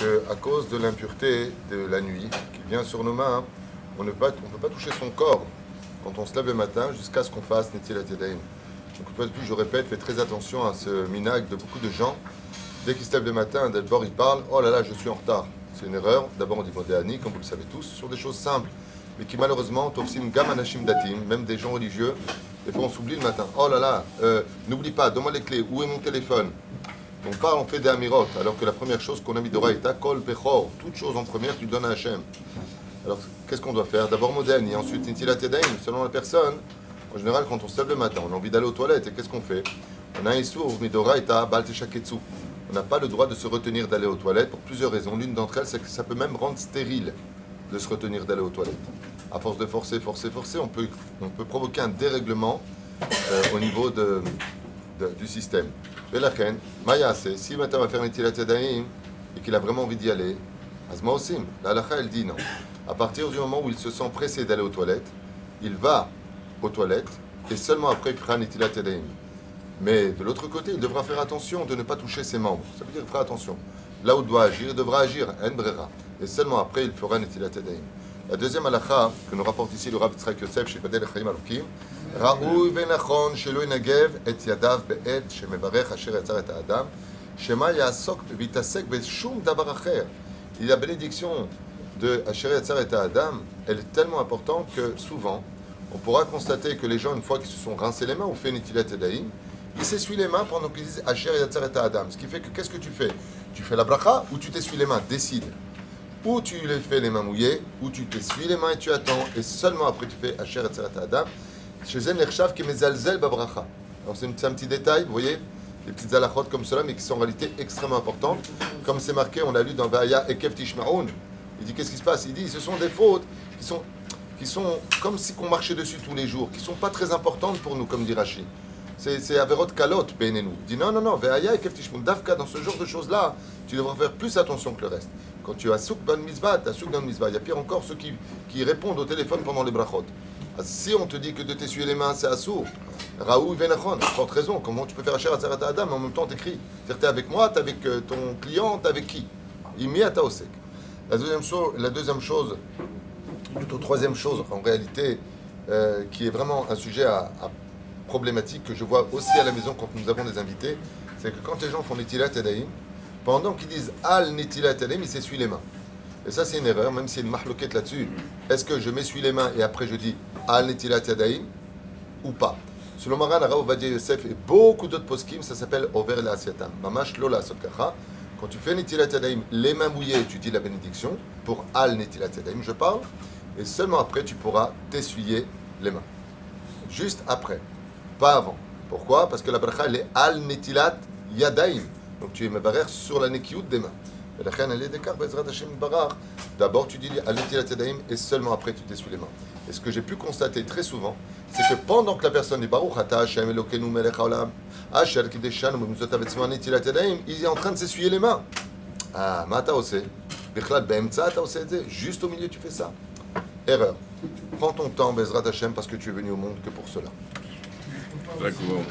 À cause de l'impureté de la nuit qui vient sur nos mains, on ne peut pas toucher son corps quand on se lève le matin jusqu'à ce qu'on fasse Netilat Yadayim. Donc, une fois de plus, je répète, faites très attention à ce minag de beaucoup de gens. Dès qu'ils se lèvent le matin, d'abord ils parlent « Oh là là, je suis en retard ». C'est une erreur. D'abord on dit Modéani, comme vous le savez tous, sur des choses simples, mais qui malheureusement, Tofsim Gam Anashim Datim, même des gens religieux, des fois on s'oublie le matin. « Oh là là, n'oublie pas, donne-moi les clés, où est mon téléphone ?» On parle, on fait des amirotes, alors que la première chose qu'on a mis d'oreille, kol pechor, toute chose en première, tu donnes à Hachem. Alors, qu'est-ce qu'on doit faire? D'abord moderne, et ensuite Netilat Yadayim, selon la personne. En général, quand on se lève le matin, on a envie d'aller aux toilettes, et qu'est-ce qu'on fait? On a un issour, midoraita, balte shaketsu. On n'a pas le droit de se retenir d'aller aux toilettes pour plusieurs raisons. L'une d'entre elles, c'est que ça peut même rendre stérile de se retenir d'aller aux toilettes. À force de forcer, on peut provoquer un dérèglement au niveau du système. Et la reine, Maya, c'est si maintenant on va faire Netilat Yadayim et qu'il a vraiment envie d'y aller, Azma Osim, la halakha elle dit non. À partir du moment où il se sent pressé d'aller aux toilettes, il va aux toilettes et seulement après il fera Netilat Yadayim. Mais de l'autre côté, il devra faire attention de ne pas toucher ses membres. Ça veut dire qu'il fera attention. Là où il doit agir, il devra agir, en brera. Et seulement après il fera Netilat Yadayim. La deuxième halakha que nous rapporte ici le Rav Yitzchak Yosef chez Badel Chaim Alukim, ראוי ונכון שלא ינגב את ידיו בעת שמברך אשר יצר את האדם, שמא יעסוק ויתעסק בשום דבר אחר. La bénédiction de Asher Yatzar et Adam, elle est tellement importante que souvent, on pourra constater que les gens, une fois qu'ils se sont rincés les mains ou fait Netilat Yadayim, ils s'essuient les mains pendant qu'ils disent Asher Yatzar et Adam. Ce qui fait que qu'est-ce que tu fais? Tu fais la bracha ou tu t'essuies les mains? Décide. Ou tu les fais les mains mouillées, ou tu t'essuies les mains et tu attends, et seulement après tu fais Asher Yatzar et Adam. Chez Zen Lerchav qui mezalzel babracha. Alors c'est un petit détail, vous voyez, des petites halachot comme cela, mais qui sont en réalité extrêmement importantes. Comme c'est marqué, on l'a lu dans Vaya Ekev Tishmaoun. Il dit qu'est-ce qui se passe? Il dit ce sont des fautes qui sont comme si on marchait dessus tous les jours, qui sont pas très importantes pour nous, comme dit Rashi. C'est Averot Kalot Benenu. Il dit non, Vaya Ekev Tishmaoun. Dafka, dans ce genre de choses-là, tu devras faire plus attention que le reste. Quand tu as souk ban misbah, tu as souk ban misbah. Il y a pire encore ceux qui répondent au téléphone pendant les brachot. Si on te dit que de t'essuyer les mains c'est assourd, Raoul Venachon, forte raison, comment tu peux faire Asher Yatzar et Adam mais en même temps t'écris? C'est-à-dire t'es avec moi, t'es avec ton client, t'es avec qui? Imi ata osek. La deuxième chose, plutôt troisième chose en réalité, qui est vraiment un sujet à problématique que je vois aussi à la maison quand nous avons des invités, c'est que quand les gens font Netilat Yadayim, pendant qu'ils disent Al Netilat Yadayim, ils s'essuient les mains. Et ça, c'est une erreur, même s'il y a une mahloquette là-dessus. Est-ce que je m'essuie les mains et après je dis Al Netilat Yadayim ou pas? Selon Maran, Rav Ovadia Yosef et beaucoup d'autres poskim, ça s'appelle Over la Asyatam. Mamash lo la Sotkacha. Quand tu fais Netilat Yadayim, les mains mouillées, tu dis la bénédiction. Pour Al Netilat Yadayim, je parle. Et seulement après, tu pourras t'essuyer les mains. Juste après, pas avant. Pourquoi? Parce que la bracha, elle est Al Netilat Yadayim. Donc tu es mevarer sur la nekiyut des mains. D'abord tu dis Netilat Yadayim et seulement après tu t'essuies les mains. Et ce que j'ai pu constater très souvent, c'est que pendant que la personne dit Baruch Ata Hashem Elokeinu Melech Haolam Asher Kideshanu B'mitzvot Avetzma Netilat Yadayim, il est en train de s'essuyer les mains. Ah, Mata Ose, Bichlal Be'emtza Ta Ose, juste au milieu tu fais ça. Erreur. Prends ton temps Bezrat Hashem parce que tu es venu au monde que pour cela. D'accord.